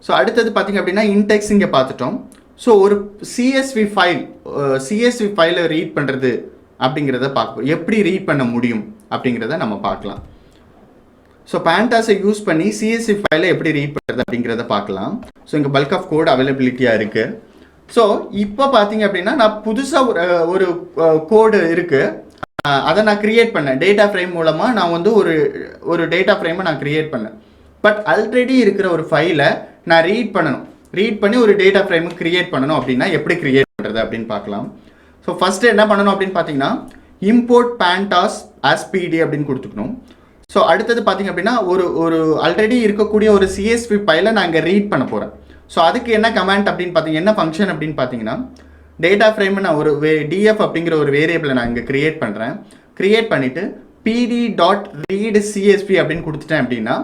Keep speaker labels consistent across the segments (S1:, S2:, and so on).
S1: So அடுத்தது பார்த்தீங்க அப்படின்னா இன்டெக்ஸ் இங்கே பார்த்துட்டோம். ஸோ ஒரு சிஎஸ்வி ஃபைலை ரீட் பண்ணுறது அப்படிங்கிறத பார்ப்போம். எப்படி ரீட் பண்ண முடியும் அப்படிங்கிறத நம்ம பார்க்கலாம். ஸோ பேண்டாஸை யூஸ் பண்ணி சிஎஸ்வி ஃபைலை எப்படி ரீட் பண்ணுறது அப்படிங்கிறத பார்க்கலாம். ஸோ இங்கே பல்க் ஆஃப் கோட் அவைலபிலிட்டியாக இருக்குது. ஸோ இப்போ பார்த்தீங்க அப்படின்னா நான் புதுசாக ஒரு கோடு இருக்குது, அதை நான் க்ரியேட் பண்ணேன். டேட்டா ஃப்ரேம் மூலமாக நான் வந்து ஒரு டேட்டா ஃப்ரேமை நான் க்ரியேட் பண்ணேன். பட் ஆல்ரெடி இருக்கிற ஒரு ஃபைலை நான் ரீட் பண்ணி ஒரு டேட்டா ஃப்ரேமை க்ரியேட் பண்ணணும் அப்படின்னா எப்படி க்ரியேட் பண்ணுறது அப்படின்னு பார்க்கலாம். ஸோ ஃபஸ்ட்டு என்ன பண்ணணும் அப்படின்னு பார்த்தீங்கன்னா இம்போர்ட் pandas as pd அப்படின்னு கொடுத்துக்கணும். ஸோ அடுத்தது பார்த்தீங்க அப்படின்னா ஒரு ஆல்ரெடி இருக்கக்கூடிய ஒரு சிஎஸ்வி ஃபைலை நான் இங்கே ரீட் பண்ண போகிறேன். ஸோ அதுக்கு என்ன கமாண்ட் அப்படின்னு பார்த்தீங்கன்னா என்ன ஃபங்க்ஷன் அப்படின்னு பார்த்தீங்கன்னா டேட்டா ஃப்ரேமை நான் ஒரு df அப்படிங்கிற ஒரு வேரியபிளை நான் இங்கே க்ரியேட் பண்ணுறேன். க்ரியேட் பண்ணிவிட்டு pd.read csv அப்படின்னு கொடுத்துட்டேன் அப்படின்னா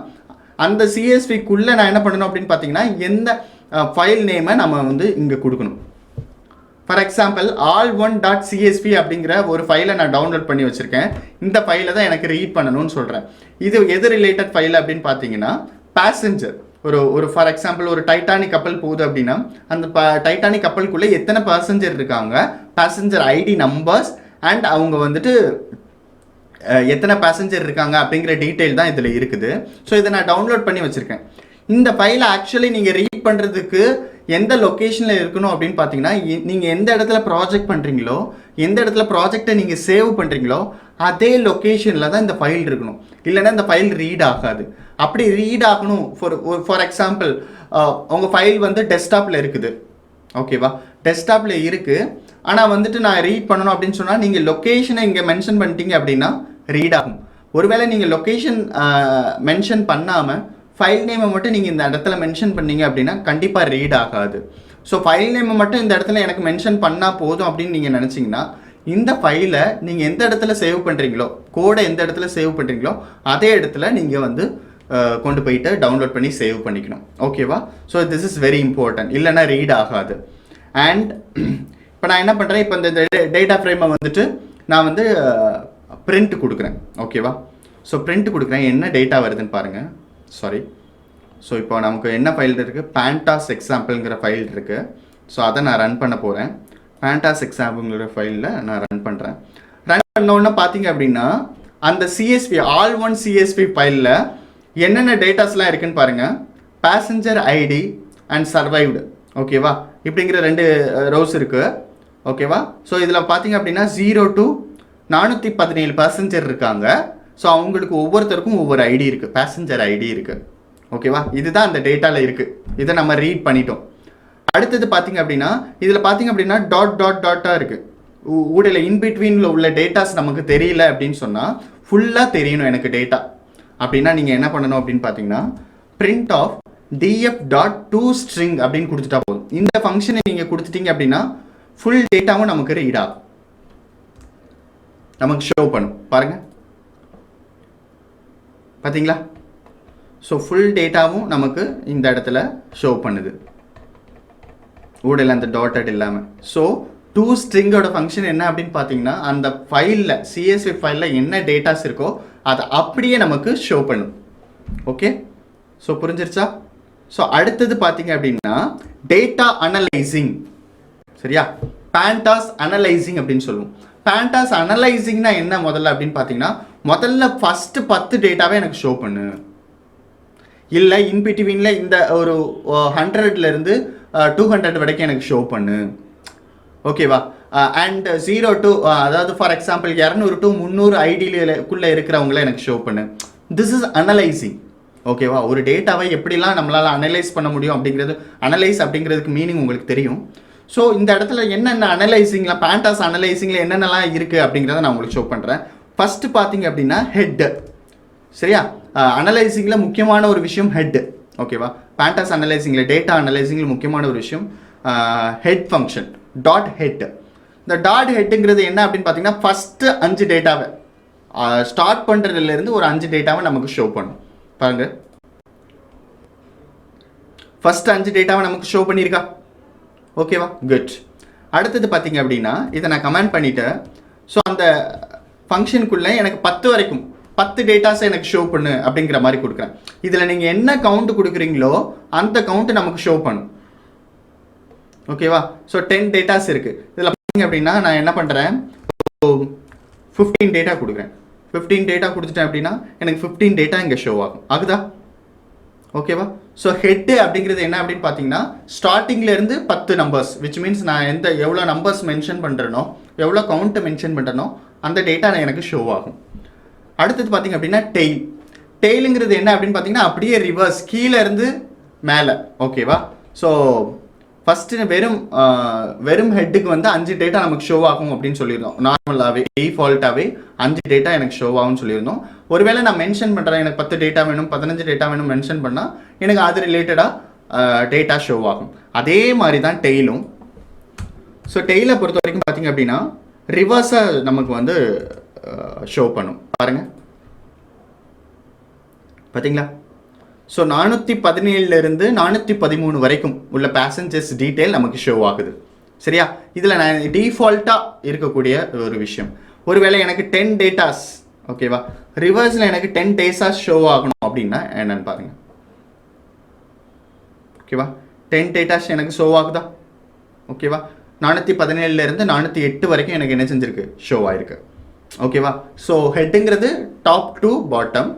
S1: அந்த சிஎஸ்விக்குள்ளே நான் என்ன பண்ணணும் அப்படின்னு பார்த்தீங்கன்னா எந்த ஃபைல் நேமை நம்ம வந்து இங்கே கொடுக்கணும். ஃபார் எக்ஸாம்பிள் all1.csv அப்படிங்கிற ஒரு ஃபைலை நான் டவுன்லோட் பண்ணி வச்சுருக்கேன். இந்த ஃபைலை தான் எனக்கு ரீட் பண்ணணும்னு சொல்கிறேன். இது எது ரிலேட்டட் ஃபைல் அப்படின்னு பார்த்தீங்கன்னா பேசஞ்சர். ஒரு ஃபார் எக்ஸாம்பிள் ஒரு டைட்டானிக் கப்பல் போகுது அப்படின்னா அந்த டைட்டானிக் கப்பலுக்குள்ளே எத்தனை பேசஞ்சர் இருக்காங்க, பேசஞ்சர் ஐடி நம்பர்ஸ் அண்ட் அவங்க வந்துட்டு எத்தனை பேசஞ்சர் இருக்காங்க அப்படிங்கிற டீட்டெயில் தான் இதில் இருக்குது. ஸோ இதை நான் டவுன்லோட் பண்ணி வச்சுருக்கேன். இந்த ஃபைலை ஆக்சுவலி நீங்கள் ரீட் பண்ணுறதுக்கு எந்த லொக்கேஷனில் இருக்கணும் அப்படின்னு பார்த்தீங்கன்னா நீங்கள் எந்த இடத்துல ப்ராஜெக்ட் பண்ணுறீங்களோ, எந்த இடத்துல ப்ராஜெக்டை நீங்கள் சேவ் பண்ணுறீங்களோ அதே லொக்கேஷனில் தான் இந்த ஃபைல் இருக்கணும். இல்லைன்னா இந்த ஃபைல் ரீட் ஆகாது. அப்படி ரீட் ஆகணும் ஃபார் எக்ஸாம்பிள் உங்கள் ஃபைல் வந்து டெஸ்க்டாப்பில் இருக்குது, ஓகேவா, டெஸ்க்டாப்பில் இருக்குது. ஆனால் வந்துட்டு நான் ரீட் பண்ணணும் அப்படின்னு சொன்னால் நீங்கள் லொக்கேஷனை இங்கே மென்ஷன் பண்ணிட்டீங்க அப்படின்னா ரீட் ஆகும். ஒருவேளை நீங்கள் லொக்கேஷன் மென்ஷன் பண்ணாமல் ஃபைல் நேமை மட்டும் நீங்கள் இந்த இடத்துல மென்ஷன் பண்ணீங்க அப்படின்னா கண்டிப்பாக ரீட் ஆகாது. ஸோ ஃபைல் நேமை மட்டும் இந்த இடத்துல எனக்கு மென்ஷன் பண்ணால் போதும் அப்படின்னு நீங்கள் நினச்சிங்கன்னா இந்த ஃபைலை நீங்கள் எந்த இடத்துல சேவ் பண்ணுறீங்களோ, கோடை எந்த இடத்துல சேவ் பண்ணுறீங்களோ அதே இடத்துல நீங்கள் வந்து கொண்டு போயிட்டு டவுன்லோட் பண்ணி சேவ் பண்ணிக்கணும், ஓகேவா. So this is very important, இல்லைன்னா ரீட் ஆகாது. அண்ட் இப்போ நான் என்ன பண்ணுறேன், இப்போ இந்த டேட்டா ஃப்ரேமை வந்துட்டு நான் வந்து பிரிண்ட் கொடுக்குறேன், ஓகேவா. ஸோ பிரிண்ட் கொடுக்குறேன், என்ன டேட்டா வருதுன்னு பாருங்கள். சாரி, ஸோ இப்போ நமக்கு என்ன ஃபைல் இருக்குது, pandas எக்ஸாம்பிள்ங்கிற ஃபைல் இருக்குது. ஸோ அதை நான் ரன் பண்ண போகிறேன். pandas எக்ஸாம்பிள்ங்கிற ஃபைலில் நான் ரன் பண்ணுறேன். ரன் பண்ணோன்னு பார்த்தீங்க அப்படின்னா அந்த சிஎஸ்வி all1 சிஎஸ்வி ஃபைலில் என்னென்ன டேட்டாஸ்லாம் இருக்குன்னு பாருங்கள். பேசஞ்சர் ஐடி அண்ட் சர்வைவ்டு, ஓகேவா, இப்படிங்கிற 2 ரோஸ் இருக்குது, ஓகேவா. ஸோ இதில் பார்த்தீங்க அப்படின்னா 0 to 417 பேசஞ்சர் இருக்காங்க. ஸோ அவங்களுக்கு ஒவ்வொருத்தருக்கும் ஒவ்வொரு ஐடி இருக்குது, பேசஞ்சர் ஐடி இருக்குது, ஓகேவா. இதுதான் அந்த டேட்டாவில் இருக்குது. இதை நம்ம ரீட் பண்ணிட்டோம். அடுத்தது பார்த்தீங்க அப்படின்னா இதில் பார்த்தீங்க அப்படின்னா டாட்டாக இருக்குது. ஊடையில் இன்பிட்வீனில் உள்ள டேட்டாஸ் நமக்கு தெரியல அப்படின்னு சொன்னால் ஃபுல்லாக தெரியணும் எனக்கு டேட்டா அப்படின்னா நீங்கள் என்ன பண்ணணும் அப்படின்னு பார்த்தீங்கன்னா print of df.toString அப்படின்னு கொடுத்துட்டா போதும். இந்த ஃபங்க்ஷனை நீங்கள் கொடுத்துட்டீங்க அப்படின்னா ஃபுல் டேட்டாவும் நமக்கு ரீட் ஆகும், நமக்கு ஷோ பண்ணும். பாருங்கள், பார்த்தீங்களா. ஸோ ஃபுல் டேட்டாவும் நமக்கு இந்த இடத்துல ஷோ பண்ணுது, ஊடல அந்த டாட்டட் இல்லாமல். ஸோ toStringோட ஃபங்க்ஷன் என்ன அப்படின்னு பார்த்தீங்கன்னா அந்த ஃபைலில் சிஎஸ்வி ஃபைலில் என்ன டேட்டாஸ் இருக்கோ அதை அப்படியே நமக்கு ஷோ பண்ணும், ஓகே. ஸோ புரிஞ்சிருச்சா. ஸோ அடுத்தது பார்த்தீங்க அப்படின்னா டேட்டா அனலைசிங், சரியா, pandas அனலைசிங் அப்படின்னு சொல்லுவோம். pandas அனலைசிங்னா என்ன முதல்ல அப்படின்னு பார்த்தீங்கன்னா முதல்ல ஃபஸ்ட்டு 10 டேட்டாவே எனக்கு ஷோ பண்ணு, இல்லை இன்பிட்வீனில் இந்த ஒரு 100லேருந்து 200 வரைக்கும் எனக்கு ஷோ பண்ணு, ஓகேவா. அண்ட் 0 to அதாவது ஃபார் எக்ஸாம்பிள் 200 to 300 ஐடியிலுக்குள்ளே இருக்கிறவங்கள எனக்கு ஷோ பண்ணு. திஸ் இஸ் அனலைசிங், ஓகேவா. ஒரு டேட்டாவை எப்படிலாம் நம்மளால் அனலைஸ் பண்ண முடியும் அப்படிங்கிறது, அனலைஸ் அப்படிங்கிறதுக்கு மீனிங் உங்களுக்கு தெரியும். ஸோ இந்த இடத்துல என்னென்ன அனலைசிங்கில் pandas அனலைசிங்கில் என்னென்னலாம் இருக்குது அப்படிங்கிறத நான் உங்களுக்கு ஷோ பண்ணுறேன். ஃபஸ்ட்டு பார்த்தீங்க அப்படின்னா ஹெட்டு, சரியா. அனலைசிங்கில் முக்கியமான ஒரு விஷயம் ஹெட்டு, ஓகேவா. pandas அனலைசிங்கில் டேட்டா அனலைசிங்கில் முக்கியமான ஒரு விஷயம் ஹெட் ஃபங்க்ஷன் .head. இந்த .headங்கிறது என்ன அப்படின்னு பார்த்தீங்கன்னா ஃபஸ்ட்டு 5 டேட்டாவை ஸ்டார்ட் பண்ணுறதுலேருந்து ஒரு 5 டேட்டாவை நமக்கு ஷோ பண்ணும். பாருங்க, ஃபஸ்ட்டு 5 டேட்டாவை நமக்கு ஷோ பண்ணியிருக்கா, ஓகேவா, குட். அடுத்தது பார்த்தீங்க அப்படின்னா இதை நான் கமெண்ட் பண்ணிவிட்டேன். ஸோ அந்த ஃபங்க்ஷனுக்குள்ளே எனக்கு 10 வரைக்கும் 10 டேட்டாஸை எனக்கு ஷோ பண்ணு அப்படிங்கிற மாதிரி கொடுக்குறேன். இதில் நீங்கள் என்ன கவுண்ட் கொடுக்குறீங்களோ அந்த கவுண்ட் நமக்கு ஷோ பண்ணும். ஓகேவா? ஸோ 10 டேட்டாஸ் இருக்குது. இதில் பார்த்தீங்க அப்படின்னா நான் என்ன பண்ணுறேன், 15 டேட்டா கொடுக்குறேன். 15 டேட்டா கொடுத்துட்டேன் அப்படின்னா எனக்கு 15 டேட்டா இங்கே ஷோ ஆகும். ஆகுதா? ஓகேவா? ஸோ ஹெட்டு அப்படிங்கிறது என்ன அப்படின்னு பார்த்தீங்கன்னா ஸ்டார்டிங்லேருந்து 10 நம்பர்ஸ், விச் மீன்ஸ் நான் எவ்வளோ நம்பர்ஸ் மென்ஷன் பண்ணுறேனோ, எவ்வளோ கவுண்ட்டை மென்ஷன் பண்ணுறனோ அந்த டேட்டா எனக்கு ஷோ ஆகும். அடுத்தது பார்த்தீங்க அப்படின்னா டெய்லுங்கிறது என்ன அப்படின்னு பார்த்தீங்கன்னா அப்படியே ரிவர்ஸ், கீழே இருந்து மேலே. ஓகேவா? ஸோ ஃபஸ்ட்டு வெறும் ஹெட்டுக்கு வந்து 5 டேட்டா நமக்கு ஷோ ஆகும் அப்படின்னு சொல்லியிருந்தோம். நார்மலாகவே டிஃபால்ட்டாகவே 5 டேட்டா எனக்கு ஷோ ஆகும்னு சொல்லியிருந்தோம். ஒருவேளை நான் மென்ஷன் பண்ணுறேன் எனக்கு 10 டேட்டா வேணும், 15 டேட்டா வேணும் மென்ஷன் பண்ணால் எனக்கு அது ரிலேட்டடாக டேட்டா ஷோ ஆகும். அதே மாதிரி தான் டெய்லும். ஸோ டெய்லை பொறுத்த வரைக்கும் பார்த்தீங்க அப்படின்னா ரிவர்ஸாக நமக்கு வந்து ஷோ பண்ணும். பாருங்கள், பார்த்தீங்களா? ஸோ 417 413 வரைக்கும் உள்ள பேசஞ்சர்ஸ் டீட்டெயில் நமக்கு ஷோ ஆகுது. சரியா? இதில் நான் டிஃபால்ட்டாக இருக்கக்கூடிய ஒரு விஷயம். ஒருவேளை எனக்கு 10 டேட்டாஸ், ஓகேவா, ரிவர்ஸில் எனக்கு 10 டேட்டாஸ் ஷோ ஆகணும் அப்படின்னா என்னன்னு பாருங்கள். ஓகேவா? 10 டேட்டாஸ் எனக்கு ஷோ ஆகுதா? ஓகேவா? 417 408 வரைக்கும் எனக்கு என்ன செஞ்சிருக்கு, ஷோ ஆயிருக்கு. ஓகேவா? ஸோ ஹெட்டுங்கிறது டாப் டு பாட்டம்,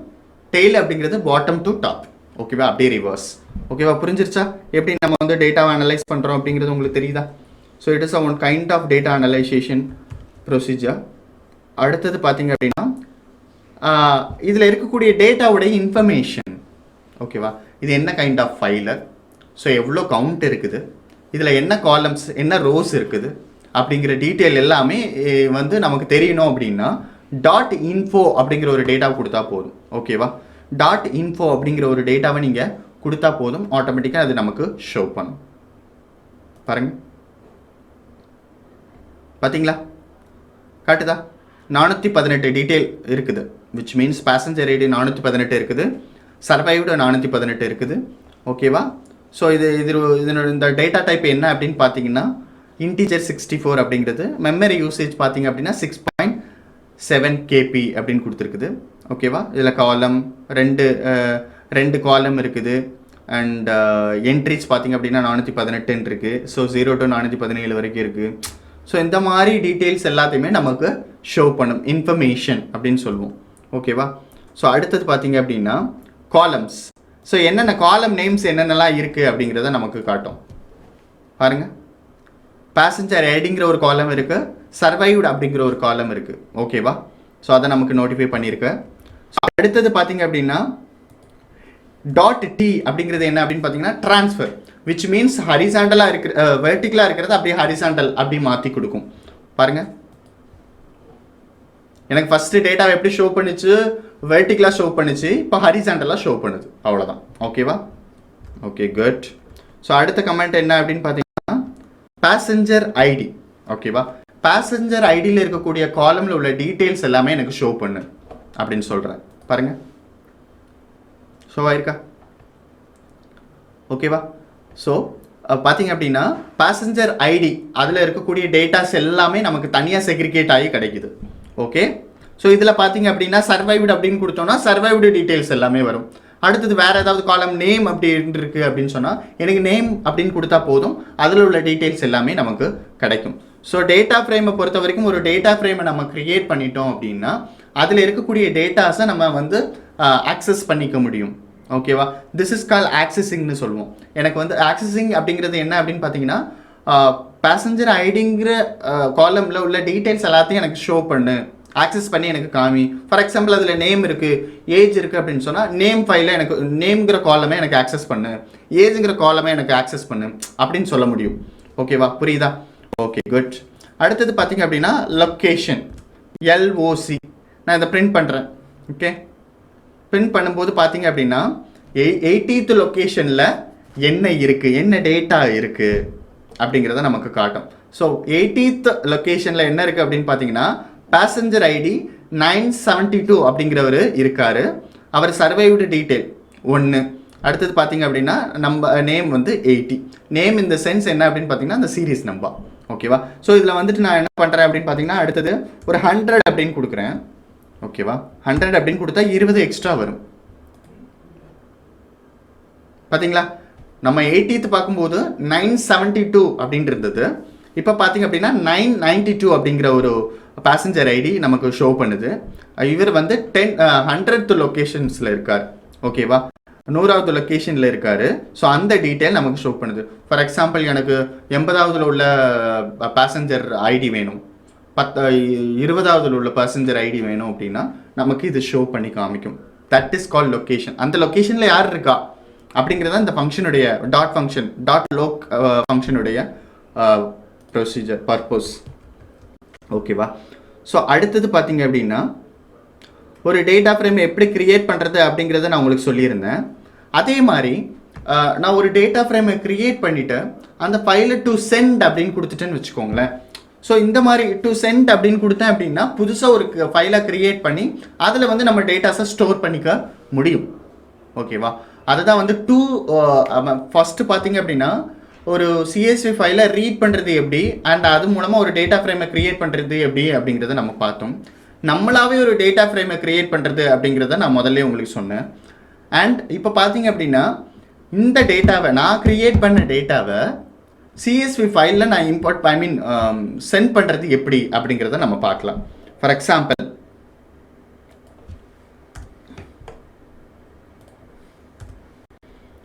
S1: டெய்ல் அப்படிங்கிறது பாட்டம் டு டாப். ஓகேவா? அப்படியே ரிவர்ஸ். ஓகேவா? புரிஞ்சிருச்சா எப்படி நம்ம வந்து டேட்டாவை அனலைஸ் பண்ணுறோம் அப்படிங்கிறது உங்களுக்கு தெரியுதா? So it is one kind of data analysation procedure. அடுத்தது பார்த்தீங்க அப்படின்னா இதில் இருக்கக்கூடிய டேட்டாவுடைய இன்ஃபர்மேஷன். ஓகேவா? இது என்ன கைண்ட் ஆஃப் ஃபைலர், ஸோ எவ்வளோ கவுண்ட் இருக்குது, இதில் என்ன காலம்ஸ் என்ன ரோஸ் இருக்குது அப்படிங்கிற டீட்டெயில் எல்லாமே வந்து நமக்கு தெரியணும் அப்படின்னா .info அப்படிங்கிற ஒரு டேட்டாவை கொடுத்தா போதும். ஓகேவா? .info அப்படிங்கிற ஒரு டேட்டாவை நீங்கள் கொடுத்தா போதும், ஆட்டோமேட்டிக்காக அது நமக்கு ஷோ பண்ணும். பாருங்கள், பார்த்தீங்களா? காட்டுதா? 418 டீட்டெயில் இருக்குது, விச் மீன்ஸ் பேசஞ்சர் ஐடி 418 இருக்குது, சர்வைவ்டு 418 இருக்குது. ஓகேவா? ஸோ இதனோட இந்த டேட்டா டைப் என்ன அப்படின்னு பார்த்தீங்கன்னா இன்டீஜர் 64 அப்படிங்கிறது. மெமரி யூசேஜ் பார்த்தீங்க அப்படின்னா 6.7 KB அப்படின்னு கொடுத்துருக்குது. ஓகேவா? இதில் காலம் ரெண்டு காலம் இருக்குது. அண்ட் என்ட்ரிஸ் பார்த்தீங்க அப்படின்னா 418 இருக்குது. ஸோ 0 to 417 வரைக்கும் இருக்குது. ஸோ இந்த மாதிரி டீட்டெயில்ஸ் எல்லாத்தையுமே நமக்கு ஷோ பண்ணும், இன்ஃபர்மேஷன் அப்படின்னு சொல்லுவோம். ஓகேவா? ஸோ அடுத்தது பார்த்தீங்க அப்படின்னா காலம்ஸ். ஸோ என்னென்ன காலம் நேம்ஸ் என்னென்னலாம் இருக்குது அப்படிங்கிறத நமக்கு காட்டும். பாருங்கள், பேசஞ்சர் ஐடிங்கிற ஒரு காலம் இருக்குது, சர்வைவ்டு அப்படிங்கிற ஒரு காலம் இருக்குது. ஓகேவா? ஸோ அதை நமக்கு நோட்டிஃபை பண்ணியிருக்கேன். ஸோ அடுத்தது பார்த்தீங்க அப்படின்னா .t அப்படிங்கிறது என்ன அப்படின்னு பார்த்தீங்கன்னா ட்ரான்ஸ்ஃபர், விச் மீன்ஸ் ஹரிசாண்டலாக இருக்கிற வெர்டிக்கலாக இருக்கிறது அப்படியே ஹரிசாண்டல் அப்படி மாற்றி கொடுக்கும். பாருங்கள், எனக்கு ஃபஸ்ட்டு டேட்டாவை எப்படி ஷோ பண்ணிச்சு, வெர்டிக்கலாக ஷோ பண்ணிச்சு, இப்போ ஹரிசாண்டலாக ஷோ பண்ணுது. அவ்வளோதான். ஓகேவா? Okay, good. ஸோ அடுத்த கமெண்ட் என்ன அப்படின்னு பார்த்தீங்கன்னா பேசஞ்சர் ஐடி. ஓகேவா? பேசஞ்சர் ஐடியில் இருக்கக்கூடிய காலமில் உள்ள டீட்டெயில்ஸ் எல்லாமே எனக்கு ஷோ பண்ணு அப்படின்னு சொல்கிறேன். பாருங்கள், ஷோ ஆயிருக்கா? ஓகேவா? ஸோ பார்த்தீங்க அப்படின்னா பேசஞ்சர் ஐடி அதில் இருக்கக்கூடிய டேட்டாஸ் எல்லாமே நமக்கு தனியாக செக்ரிகேட் ஆகி கிடைக்குது. ஓகே? ஸோ இதில் பார்த்தீங்க அப்படின்னா சர்வைவ்டு அப்படின்னு கொடுத்தோம்னா சர்வைவ்டு டீட்டெயில்ஸ் எல்லாமே வரும். அடுத்தது வேறு ஏதாவது காலம் நேம் அப்படின்னு இருக்குது அப்படின்னு சொன்னால் எனக்கு நேம் அப்படின்னு கொடுத்தா போதும், அதில் உள்ள டீட்டெயில்ஸ் எல்லாமே நமக்கு கிடைக்கும். ஸோ டேட்டா ஃப்ரேமை பொறுத்த வரைக்கும் ஒரு டேட்டா ஃப்ரேமை நம்ம க்ரியேட் பண்ணிட்டோம் அப்படின்னா அதில் இருக்கக்கூடிய டேட்டாஸை நம்ம வந்து ஆக்சஸ் பண்ணிக்க முடியும். ஓகேவா? திஸ் இஸ் கால் ஆக்சஸிங்னு சொல்லுவோம். எனக்கு வந்து ஆக்சஸிங் அப்படிங்கிறது என்ன அப்படின்னு பார்த்தீங்கன்னா பேசஞ்சர் ஐடிங்கிற காலமில் உள்ள டீட்டெயில்ஸ் எல்லாத்தையும் எனக்கு ஷோ பண்ணு, ஆக்சஸ் பண்ணி எனக்கு காமி. ஃபார் எக்ஸாம்பிள் அதில் நேம் இருக்குது, ஏஜ் இருக்குது அப்படின்னு சொன்னால் நேம் ஃபைலில் எனக்கு நேம்ங்கிற காலமே எனக்கு ஆக்சஸ் பண்ணு, ஏஜுங்கிற காலமே எனக்கு ஆக்சஸ் பண்ணு அப்படின்னு சொல்ல முடியும். ஓகேவா? புரியுதா? Okay, good. அடுத்தது பார்த்தீங்க அப்படின்னா லொக்கேஷன், LOC. நான் இதை பிரிண்ட் பண்ணுறேன். ஓகே, பிரிண்ட் பண்ணும்போது பார்த்தீங்க அப்படின்னா 80th லொக்கேஷனில் என்ன இருக்குது, என்ன டேட்டா இருக்குது அப்படிங்கிறத நமக்கு காட்டும். ஸோ 80th லொக்கேஷனில் என்ன இருக்குது அப்படின்னு பார்த்தீங்கன்னா பேசஞ்சர் ஐடி 972 அப்படிங்கிறவர் இருக்கார். அவர் சர்வைவ்டு டீட்டெயில் 1. அடுத்தது பார்த்தீங்க அப்படின்னா நம்ம நேம் வந்து 80. நேம் இந்த சென்ஸ் என்ன அப்படின்னு பார்த்தீங்கன்னா அந்த சீரீஸ் நம்பர். ஓகேவா? ஸோ இதில் வந்துட்டு நான் என்ன பண்ணுறேன் அப்படின்னு பார்த்தீங்கன்னா அடுத்தது ஒரு 100 அப்படின்னு கொடுக்குறேன். ஓகேவா? 100 அப்படின்னு கொடுத்தா 20 எக்ஸ்ட்ரா வரும். பார்த்தீங்களா? நம்ம 80th பார்க்கும்போது 972 அப்படின்னு இருந்தது. இப்போ பார்த்தீங்க அப்படின்னா 992 அப்படிங்கிற ஒரு பேசஞ்சர் ஐடி நமக்கு ஷோ பண்ணுது. இவர் வந்து 100th லொக்கேஷன்ஸில் இருக்கார். ஓகேவா? 100வது லொக்கேஷனில் இருக்கார். ஸோ அந்த டீட்டெயில் நமக்கு ஷோ பண்ணுது. ஃபார் எக்ஸாம்பிள் எனக்கு 80வது உள்ள பேசஞ்சர் ஐடி வேணும், 20வது உள்ள பேசஞ்சர் ஐடி வேணும் அப்படின்னா நமக்கு இது ஷோ பண்ணி காமிக்கும். That is call location. அந்த லொக்கேஷனில் யார் இருக்கா அப்படிங்கிறத இந்த ஃபங்க்ஷனுடைய டாட் லோக் ஃபங்க்ஷனுடைய ப்ரொசீஜர் பர்பஸ். ஓகேவா? ஸோ அடுத்தது பார்த்தீங்க அப்படின்னா ஒரு டேட்டா ஃப்ரேம் எப்படி கிரியேட் பண்ணுறது அப்படிங்கிறத நான் உங்களுக்கு சொல்லியிருந்தேன். அதே மாதிரி நான் ஒரு டேட்டா ஃப்ரேமை கிரியேட் பண்ணிவிட்டு அந்த ஃபைலை டு சென்ட் அப்படின்னு கொடுத்துட்டேன்னு வச்சுக்கோங்களேன். ஸோ இந்த மாதிரி டு சென்ட் அப்படின்னு கொடுத்தேன் அப்படின்னா புதுசாக ஒரு ஃபைலை கிரியேட் பண்ணி அதில் வந்து நம்ம டேட்டாஸை ஸ்டோர் பண்ணிக்க முடியும். ஓகேவா? அதுதான் வந்து ஃபஸ்ட்டு பார்த்தீங்க அப்படின்னா ஒரு சிஎஸ்வி ஃபைலை ரீட் பண்ணுறது எப்படி அண்ட் அது மூலமாக ஒரு டேட்டா ஃப்ரேமை க்ரியேட் பண்ணுறது எப்படி அப்படிங்கிறத நம்ம பார்த்தோம். நம்மளாவே ஒரு டேட்டா ஃப்ரேமை க்ரியேட் பண்ணுறது அப்படிங்கிறத நான் முதல்ல உங்களுக்கு சொன்னேன். அண்ட் இப்போ பார்த்தீங்க அப்படின்னா இந்த டேட்டாவை நான் க்ரியேட் பண்ண டேட்டாவை சிஎஸ்வி ஃபைலில் நான் சென்ட் பண்ணுறது எப்படி அப்படிங்கிறத நம்ம பார்க்கலாம். ஃபார் எக்ஸாம்பிள்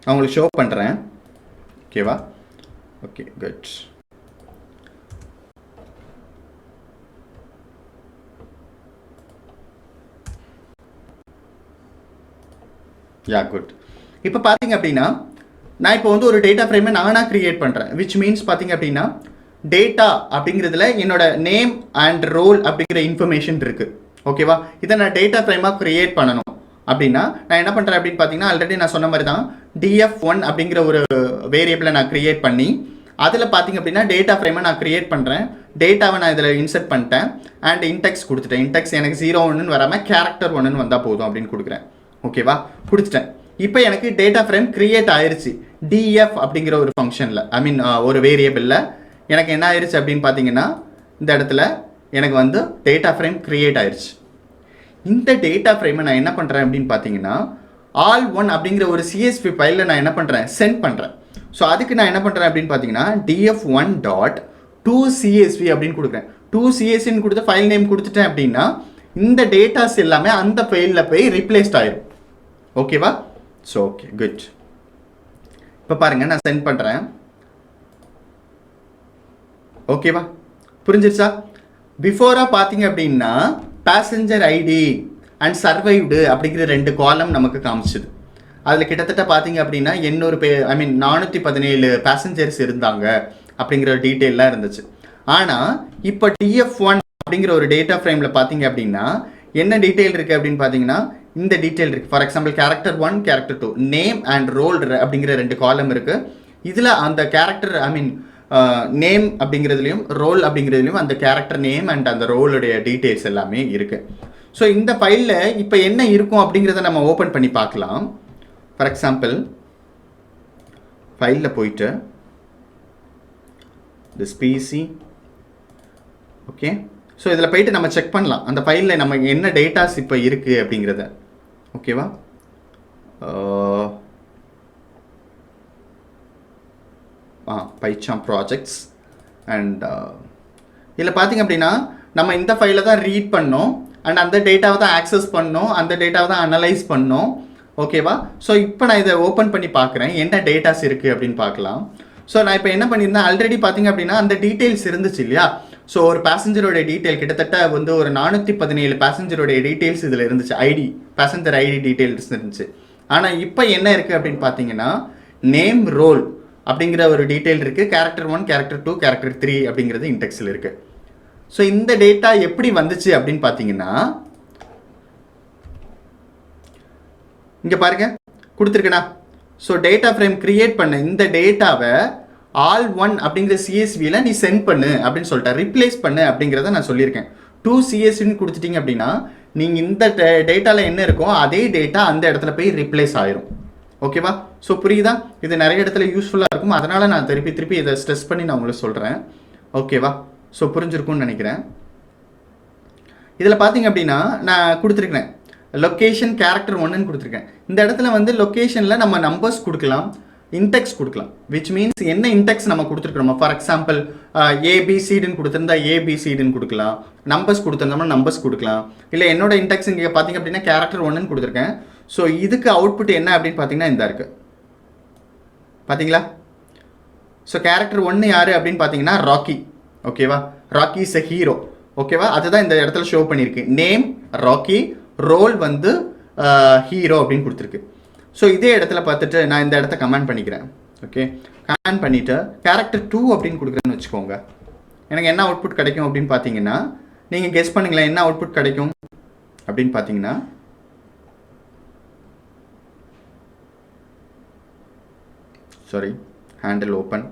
S1: நான் உங்களுக்கு ஷோ பண்ணுறேன். ஓகேவா? Okay, good. Yeah, good. இப்போ பார்த்தீங்க அப்படின்னா நான் இப்போ வந்து ஒரு டேட்டா ஃப்ரேமை நானாக க்ரியேட் பண்ணுறேன். விச் மீன்ஸ் பார்த்தீங்க அப்படின்னா டேட்டா அப்படிங்கிறதுல என்னோட நேம் அண்ட் ரோல் அப்படிங்கிற இன்ஃபர்மேஷன் இருக்குது. ஓகேவா? இதை நான் டேட்டா ஃப்ரேமாக க்ரியேட் பண்ணணும் அப்படின்னா நான் என்ன பண்ணுறேன் அப்படின்னு பார்த்தீங்கன்னா ஆல்ரெடி நான் சொன்ன மாதிரி தான் df1 அப்படிங்கிற ஒரு வேரியபிளை நான் க்ரியேட் பண்ணி அதில் பார்த்தீங்க அப்படின்னா டேட்டா ஃப்ரேமை நான் க்ரியேட் பண்ணுறேன். டேட்டாவை நான் இதில் இன்சர்ட் பண்ணிட்டேன் அண்ட் இன்டெக்ஸ் கொடுத்துட்டேன். இன்டெக்ஸ் எனக்கு 0 வராமல் கேரக்டர் 1 வந்தால் போதும் அப்படின்னு கொடுக்குறேன். ஓகேவா? கொடுத்துட்டேன். இப்போ எனக்கு டேட்டா ஃப்ரேம் க்ரியேட் ஆயிடுச்சு df அப்படிங்கிற ஒரு ஃபங்க்ஷனில் ஒரு வேரியபிளில் எனக்கு என்ன ஆயிடுச்சு அப்படின்னு பார்த்தீங்கன்னா இந்த இடத்துல எனக்கு வந்து டேட்டா ஃப்ரேம் க்ரியேட் ஆயிடுச்சு. இந்த டேட்டா ஃப்ரேமை நான் என்ன பண்ணுறேன் அப்படின்னு பார்த்தீங்கன்னா all1 அப்படிங்கிற ஒரு சிஎஸ்வி ஃபைலில் நான் என்ன பண்ணுறேன் சென்ட் பண்ணுறேன். ஸோ அதுக்கு நான் என்ன பண்ணுறேன் அப்படின்னு பார்த்தீங்கன்னா df1.toCSV அப்படின்னு கொடுக்குறேன். 2CSVன்னு கொடுத்து ஃபைல் நேம் கொடுத்துட்டேன் அப்படின்னா இந்த டேட்டாஸ் எல்லாமே அந்த ஃபைலில் போய் ரீப்ளேஸ்ட் ஆயிடும். ஓகேவா? So okay, good. இப்போ பாருங்கள் நான் சென்ட் பண்ணுறேன். ஓகேவா? புரிஞ்சிருச்சா? பிஃபோராக பார்த்தீங்க அப்படின்னா பேசஞ்சர் ஐடி அண்ட் சர்வைவ்டு அப்படிங்கிற 2 காலம் நமக்கு காமிச்சுது. அதில் கிட்டத்தட்ட பார்த்தீங்க அப்படின்னா 417 பேசஞ்சர்ஸ் இருந்தாங்க அப்படிங்கிற டீட்டெயிலாம் இருந்துச்சு. ஆனால் இப்போ df1 அப்படிங்கிற ஒரு டேட்டா ஃப்ரேமில் பார்த்தீங்க அப்படின்னா என்ன டீட்டெயில் இருக்குது அப்படின்னு பார்த்தீங்கன்னா இந்த டீட்டெயில் இருக்குது. For example character 1 character 2 name and role அப்படிங்கிற 2 காலம் இருக்குது. இதில் அந்த கேரக்டர் நேம் அப்படிங்கிறதுலையும் ரோல் அப்படிங்கிறதுலையும் அந்த கேரக்டர் நேம் அண்ட் அந்த ரோலுடைய டீட்டெயில்ஸ் எல்லாமே இருக்குது. ஸோ இந்த ஃபைலில் இப்போ என்ன இருக்கும் அப்படிங்கிறத நம்ம ஓப்பன் பண்ணி பார்க்கலாம். ஃபார் எக்ஸாம்பிள் ஃபைலில் போயிட்டு திஸ் பிசி ஓகே. ஸோ இதில் போயிட்டு நம்ம செக் பண்ணலாம் அந்த ஃபைலில் நம்ம என்ன டேட்டாஸ் இப்போ இருக்குது அப்படிங்கிறத. ஓகேவா? பைச்சாம் ப்ராஜெக்ட்ஸ் அண்ட் இதில் பார்த்தீங்க அப்படின்னா நம்ம இந்த ஃபைலை தான் ரீட் பண்ணோம் அண்ட் அந்த டேட்டாவை தான் ஆக்சஸ் பண்ணோம், அந்த டேட்டாவை தான் அனலைஸ் பண்ணோம். ஓகேவா? ஸோ இப்போ நான் இதை ஓப்பன் பண்ணி பார்க்குறேன் என்ன டேட்டாஸ் இருக்குது அப்படின்னு பார்க்கலாம். ஸோ நான் இப்போ என்ன பண்ணியிருந்தேன் ஆல்ரெடி பார்த்தீங்க அப்படின்னா அந்த டீட்டெயில்ஸ் இருந்துச்சு இல்லையா? ஸோ ஒரு பேசஞ்சரோட டீட்டெயில் கிட்டத்தட்ட வந்து ஒரு 417 பேசஞ்சரோடைய டீட்டெயில்ஸ் இதில் இருந்துச்சு. பேசஞ்சர் ஐடி டீட்டெயில்ஸ் இருந்துச்சு. ஆனால் இப்போ என்ன இருக்குது அப்படின்னு பார்த்தீங்கன்னா நேம் ரோல் அப்படிங்கிற ஒரு டீட்டெயில் இருக்குது. கேரக்டர் 1 கேரக்டர் 2 கேரக்டர் 3 அப்படிங்கிறது இன்டெக்ஸில் இருக்குது. ஸோ இந்த டேட்டா எப்படி வந்துச்சு அப்படின்னு பார்த்தீங்கன்னா இங்கே பாருங்க கொடுத்துருக்கேனா. ஸோ டேட்டா ஃப்ரேம் கிரியேட் பண்ண இந்த டேட்டாவை all1 அப்படிங்கிற சிஎஸ்வியில் நீ சென்ட் பண்ணு அப்படின்னு சொல்லிட்டேன், ரிப்ளேஸ் பண்ணு அப்படிங்கிறத நான் சொல்லியிருக்கேன். 2CSVன்னு கொடுத்துட்டீங்க அப்படின்னா நீங்கள் இந்த டேட்டாவில் என்ன இருக்கோ அதே டேட்டா அந்த இடத்துல போய் ரிப்ளேஸ் ஆயிரும். ஓகேவா? ஸோ புரியுதா? இது நிறைய இடத்துல யூஸ்ஃபுல்லாக இருக்கும். அதனால் நான் திருப்பி இதை ஸ்ட்ரெஸ் பண்ணி நான் உங்களுக்கு சொல்கிறேன். ஓகேவா? ஸோ புரிஞ்சிருக்கும்னு நினைக்கிறேன். இதில் பார்த்தீங்க அப்படின்னா நான் கொடுத்துருக்கேன் லொக்கேஷன் கேரக்டர் 1ன்னு கொடுத்துருக்கேன். இந்த இடத்துல வந்து லொக்கேஷனில் நம்ம நம்பர்ஸ் கொடுக்கலாம், இன்டெக்ஸ் கொடுக்கலாம். விச் மீன்ஸ் என்ன இன்டெக்ஸ் நம்ம கொடுத்துருக்கோம். ஃபார் எக்ஸாம்பிள் ஏபிசிடின்னு கொடுத்துருந்தா ஏபிசிடின்னு கொடுக்கலாம், நம்பர்ஸ் கொடுத்துருந்தோம்னா நம்பர்ஸ் கொடுக்கலாம். இல்லை என்னோட இன்டெக்ஸ் இங்கே பார்த்தீங்க அப்படின்னா கேரக்டர் 1ன்னு கொடுத்துருக்கேன். ஸோ இதுக்கு அவுட்புட் என்ன அப்படின்னு பார்த்தீங்கன்னா இந்த இருக்குது பார்த்தீங்களா. ஸோ கேரக்டர் 1 யார் அப்படின்னு பார்த்தீங்கன்னா ராக்கி. ஓகேவா, ராக்கி இஸ் எ ஹீரோ. ஓகேவா, அதுதான் இந்த இடத்துல ஷோ பண்ணியிருக்கு. நேம் ராக்கி, ரோல் வந்து ஹீரோ அப்படின்னு கொடுத்துருக்கு. ஸோ இதே இடத்துல பார்த்துட்டு நான் இந்த இடத்த கமெண்ட் பண்ணிக்கிறேன். ஓகே, கமெண்ட் பண்ணிவிட்டு கேரக்டர் 2 அப்படின்னு கொடுக்குறேன்னு வச்சுக்கோங்க. எனக்கு என்ன அவுட்புட் கிடைக்கும் அப்படின்னு பார்த்தீங்கன்னா, நீங்கள் கெஸ் பண்ணுங்களேன் என்ன அவுட்புட் கிடைக்கும் அப்படின்னு பார்த்தீங்கன்னா, சாரி ஹேண்டில் ஓப்பன்.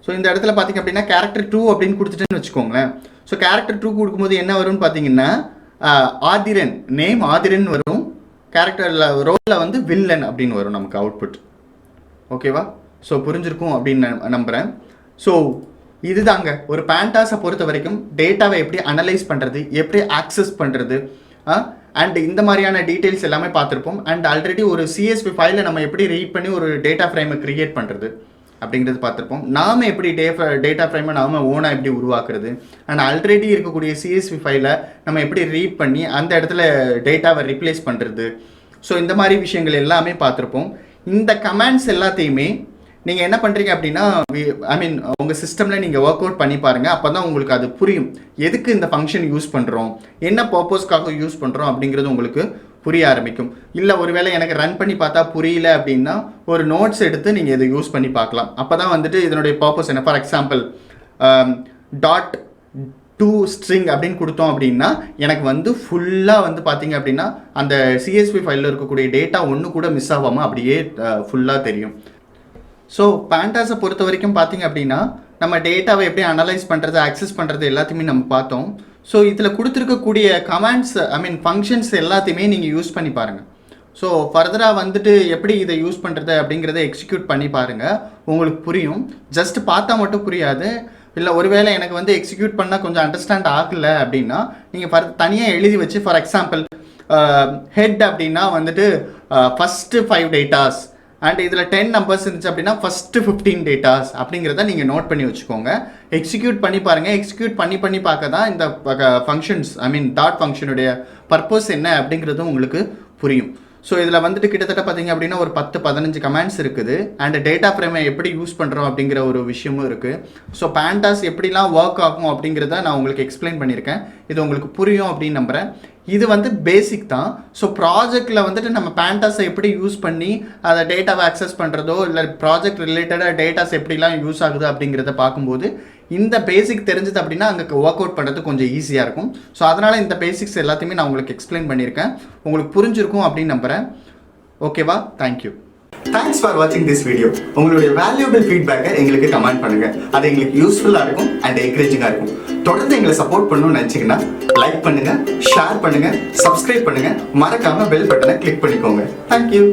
S1: ஸோ இந்த இடத்துல பார்த்தீங்க அப்படின்னா கேரக்டர் 2 அப்படின்னு கொடுத்துட்டேன்னு வச்சுக்கோங்களேன். ஸோ கேரக்டர் 2 கொடுக்கும்போது என்ன வரும்னு பார்த்தீங்கன்னா ஆதிரன், நேம் ஆதிரன் வரும். கேரக்டரில் ரோலில் வந்து வில்லன் அப்படின்னு வரும் நமக்கு அவுட்புட். ஓகேவா, ஸோ புரிஞ்சிருக்கும் அப்படின்னு நம்புகிறேன். ஸோ இதுதாங்க ஒரு பேண்டாஸை பொறுத்த வரைக்கும் டேட்டாவை எப்படி அனலைஸ் பண்ணுறது, எப்படி ஆக்சஸ் பண்ணுறது, அண்ட் இந்த மாதிரியான டீட்டெயில்ஸ் எல்லாமே பார்த்துருப்போம். அண்ட் ஆல்ரெடி ஒரு சிஎஸ்வி ஃபைலில் நம்ம எப்படி ரீட் பண்ணி ஒரு டேட்டா ஃப்ரேமை க்ரியேட் பண்ணுறது அப்படிங்கிறது பார்த்துருப்போம். நாம் எப்படி டேட்டா ஃப்ரேமை நாம் ஓனாக எப்படி உருவாக்குறது, அண்ட் ஆல்ரெடி இருக்கக்கூடிய சிஎஸ்வி ஃபைலை நம்ம எப்படி ரீட் பண்ணி அந்த இடத்துல டேட்டாவை ரீப்ளேஸ் பண்ணுறது. ஸோ இந்த மாதிரி விஷயங்கள் எல்லாமே பார்த்துருப்போம். இந்த கமாண்ட்ஸ் எல்லாத்தையுமே நீங்கள் என்ன பண்ணுறீங்க அப்படின்னா, உங்கள் சிஸ்டமில் நீங்கள் ஒர்க் அவுட் பண்ணி பாருங்கள். அப்போ தான் உங்களுக்கு அது புரியும். எதுக்கு இந்த ஃபங்க்ஷன் யூஸ் பண்ணுறோம், என்ன பர்பஸ்க்காக யூஸ் பண்ணுறோம் அப்படிங்கிறது உங்களுக்கு புரிய ஆரம்பிக்கும். இல்லை ஒருவேளை எனக்கு ரன் பண்ணி பார்த்தா புரியல அப்படின்னா ஒரு நோட்ஸ் எடுத்து நீங்கள் இதை யூஸ் பண்ணி பார்க்கலாம். அப்போ தான் வந்துட்டு இதனுடைய பர்பஸ் என்ன. ஃபார் எக்ஸாம்பிள் .to string அப்படின்னு கொடுத்தோம் அப்படின்னா எனக்கு வந்து ஃபுல்லாக வந்து பார்த்தீங்க அப்படின்னா அந்த சிஎஸ்வி ஃபைலில் இருக்கக்கூடிய டேட்டா ஒன்று கூட மிஸ் ஆகாமல் அப்படியே ஃபுல்லாக தெரியும். ஸோ பேண்டாஸை பொறுத்த வரைக்கும் பார்த்தீங்க அப்படின்னா நம்ம டேட்டாவை எப்படி அனலைஸ் பண்ணுறது, ஆக்சஸ் பண்ணுறது எல்லாத்தையுமே நம்ம பார்த்தோம். ஸோ இதில் கொடுத்துருக்கக்கூடிய கமாண்ட்ஸ் ஃபங்க்ஷன்ஸ் எல்லாத்தையுமே நீங்கள் யூஸ் பண்ணி பாருங்கள். ஸோ ஃபர்தராக வந்துட்டு எப்படி இதை யூஸ் பண்ணுறது அப்படிங்கிறத எக்ஸிக்யூட் பண்ணி பாருங்கள், உங்களுக்கு புரியும். ஜஸ்ட் பார்த்தா மட்டும் புரியாது. இல்லை ஒருவேளை எனக்கு வந்து எக்ஸிக்யூட் பண்ணால் கொஞ்சம் அண்டர்ஸ்டாண்ட் ஆகலை அப்படின்னா நீங்கள் தனியாக எழுதி வச்சு, ஃபார் எக்ஸாம்பிள் ஹெட் அப்படின்னா வந்துட்டு ஃபஸ்ட்டு 5 டேட்டாஸ் அண்ட் இதில் 10 நம்பர்ஸ் இருந்துச்சு அப்படின்னா ஃபஸ்ட்டு 15 டேட்டாஸ் அப்படிங்கிறத நீங்கள் நோட் பண்ணி வச்சுக்கோங்க. எக்ஸிக்யூட் பண்ணி பாருங்கள். எக்ஸிக்யூட் பண்ணி பார்க்க தான் இந்த ஃபங்க்ஷன்ஸ் டாட் ஃபங்க்ஷனுடைய பர்பஸ் என்ன அப்படிங்கிறதும் உங்களுக்கு புரியும். ஸோ இதில் வந்துட்டு கிட்டத்தட்ட பார்த்தீங்க அப்படின்னா ஒரு 10-15 கமாண்ட்ஸ் இருக்குது. அண்ட் டேட்டா ஃப்ரேமை எப்படி யூஸ் பண்ணுறோம் அப்படிங்கிற ஒரு விஷயமும் இருக்குது. ஸோ பேண்டாஸ் எப்படிலாம் ஒர்க் ஆகும் அப்படிங்கிறத நான் உங்களுக்கு எக்ஸ்பிளைன் பண்ணியிருக்கேன். இது உங்களுக்கு புரியும் அப்படின்னு நம்புகிறேன். இது வந்து பேசிக் தான். ஸோ ப்ராஜெக்டில் வந்துட்டு நம்ம பேண்டாஸை எப்படி யூஸ் பண்ணி அதை டேட்டாவை ஆக்சஸ் பண்ணுறதோ இல்லை ப்ராஜெக்ட் ரிலேட்டடாக டேட்டாஸ் எப்படிலாம் யூஸ் ஆகுது அப்படிங்கிறத பார்க்கும்போது இந்த பேசிக் தெரிஞ்சது அப்படின்னா அங்கே ஒர்க் அவுட் பண்ணுறது கொஞ்சம் ஈஸியாக இருக்கும். ஸோ அதனால் இந்த பேசிக்ஸ் எல்லாத்தையுமே நான் உங்களுக்கு எக்ஸ்பிளைன் பண்ணியிருக்கேன். உங்களுக்கு புரிஞ்சிருக்கும் அப்படின்னு நம்புகிறேன். ஓகேவா, தேங்க்யூ. தேங்க்ஸ் ஃபார் வாட்சிங் திஸ் வீடியோ. உங்களுடைய வேல்யூபிள் ஃபீட்பேக்கை எங்களுக்கு கமெண்ட் பண்ணுங்கள். அது எங்களுக்கு யூஸ்ஃபுல்லாக இருக்கும் அண்ட் என்கரேஜிங்காக இருக்கும். தொடர்ந்து எங்களை சப்போர்ட் பண்ணணும்னு நினச்சிங்கன்னா லைக் பண்ணுங்கள், ஷேர் பண்ணுங்கள், சப்ஸ்கிரைப் பண்ணுங்கள், மறக்காமல் பெல் பட்டனை கிளிக் பண்ணிக்கோங்க. தேங்க்யூ.